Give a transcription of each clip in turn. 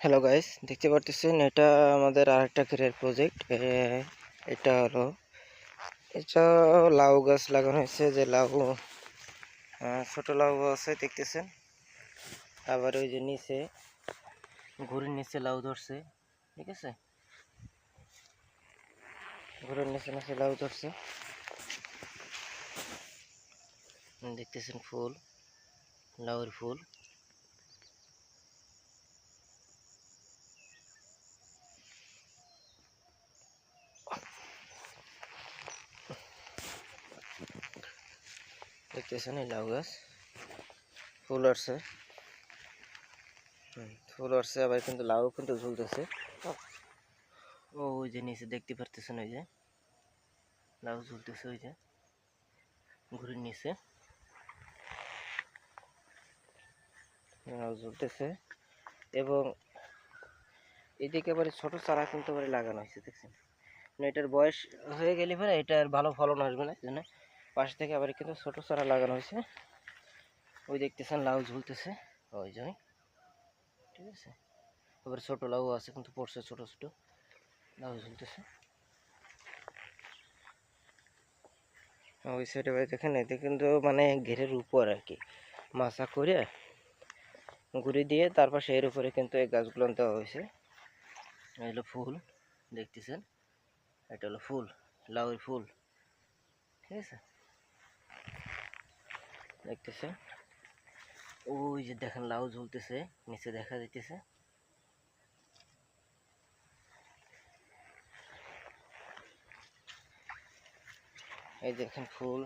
Hello guys, দেখতে পারতেছেন এটা আমাদের আরেকটা কেরিয়ার প্রজেক্ট। এটা হলো এটা লাউ গাছ লাগানো হয়েছে, যে লাউ ছোট লাউ আছে দেখতেছেন। আবার ওই যে নিচে ঘুড়ির নিচে লাউ ধরছে, ঠিক আছে, ঘুড়ির নিচে নিচে লাউ ধরছে দেখতেছেন। ফুল, লাউয়ের ফুল। দেখতেছেন এই লাউ গাছ ফুল আসছে, আবার কিন্তু লাউ কিন্তু ঝুলতেছে। ওই যে নিচে দেখতে পারতেছেন, ওই যে লাউ ঝুলতেছে, ওই যে ঘুড়ির নিচে লাউ ঝুলতেছে। এবং এদিকে আবার ছোট চারা কিন্তু আবার লাগানো হয়েছে, দেখছেন। এটার বয়স হয়ে গেলে পরে এটার ভালো ফলন আসবে না, এই জন্য পাশ থেকে আবার কিন্তু ছোট চারা লাগানো হয়েছে। ওই দেখতেছেন লাউ ঝুলতেছে, ওই যে, ঠিক আছে। আবার ছোট লাউ আছে কিন্তু পড়ছে, ছোট ছোট লাউ ঝুলতেছে। ওই সাইডে ভাই দেখেন, এতে কিন্তু মানে ঘেরের উপর আর কি মাচা করে ঘুরি দিয়ে তারপর সেই উপরে কিন্তু এই গাছগুলো দেওয়া হয়েছে। এগুলো ফুল দেখতেছেন, এটা হলো ফুল, লাউয়ের ফুল, ঠিক আছে, দেখতেছেন। ওই যে দেখেন লাউ ঝুলতেছে, নিচে দেখা যাইতেছে। এই দেখেন ফুল,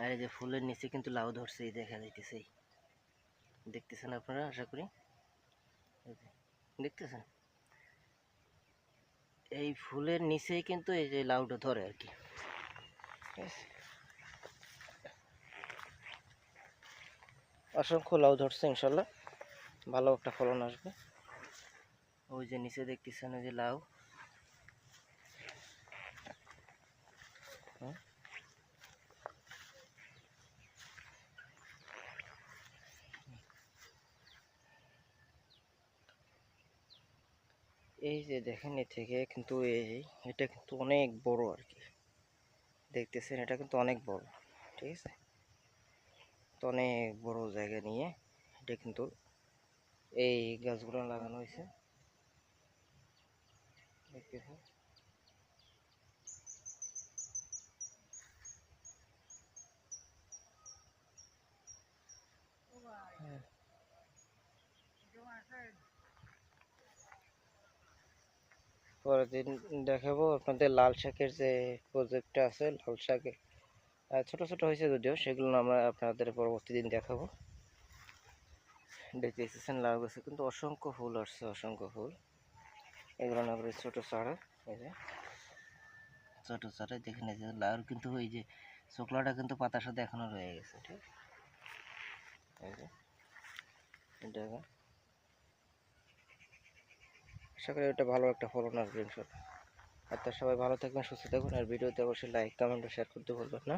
আর এই যে ফুলের নিচে কিন্তু লাউ ধরছে, এই দেখা যাইতেছে, দেখতেছেন আপনারা, আশা করি দেখতেছেন। এই ফুলের নিচেই কিন্তু এই যে লাউটা ধরে আর কি, ঠিক আছে। অসংখ্য লাউ ধরছে, ইনশাল্লাহ ভালো একটা ফলন আসবে। ওই যে নিচে দেখতেছেন ওই যে লাউ, এই যে দেখেন, এ থেকে কিন্তু এটা কিন্তু অনেক বড় আর কি, দেখতেছেন, এটা কিন্তু অনেক বড়, ঠিক আছে। তো অনেক বড় জায়গা নিয়ে এটা কিন্তু এই গাছগুলো লাগানো হয়েছে, দেখতেছেন। পরের দিন দেখাবো আপনাদের লাল শাকের যে প্রজেক্টটা আছে, লাল শাকে ছোট ছোট হয়েছে যদিও, সেগুলো আমরা আপনাদের পরবর্তী দিন দেখাবো। দেখতে এসেছেন লাউ গাছে কিন্তু অসংখ্য ফুল আসছে, অসংখ্য ফুল। এগুলো না করে ছোট চারা, এই যে ছোট চারা দেখেন, এই যে লাউ কিন্তু ওই যে শুকলাটা কিন্তু পাতার সাথে এখনো রয়ে গেছে, ঠিক, এই যে এটা। আশা করি এটা ভালো একটা ফলন আসবে ইনশাল্লাহ। আর তার সবাই ভালো থাকবেন, সুস্থ থাকবেন। আর ভিডিওতে অবশ্যই লাইক, কমেন্ট ও শেয়ার করতে ভুলবেন না।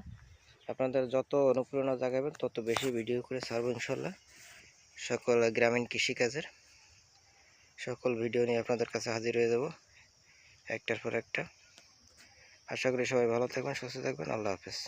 আপনাদের যত অনুপ্রেরণা জাগাবেন তত বেশি ভিডিও করে ছাড়বো ইনশাল্লাহ। সকল গ্রামীণ কৃষিকাজের সকল ভিডিও নিয়ে আপনাদের কাছে হাজির হয়ে যাব, একটার পর একটা। আশা করি সবাই ভালো থাকবেন, সুস্থ থাকবেন। আল্লাহ হাফেজ।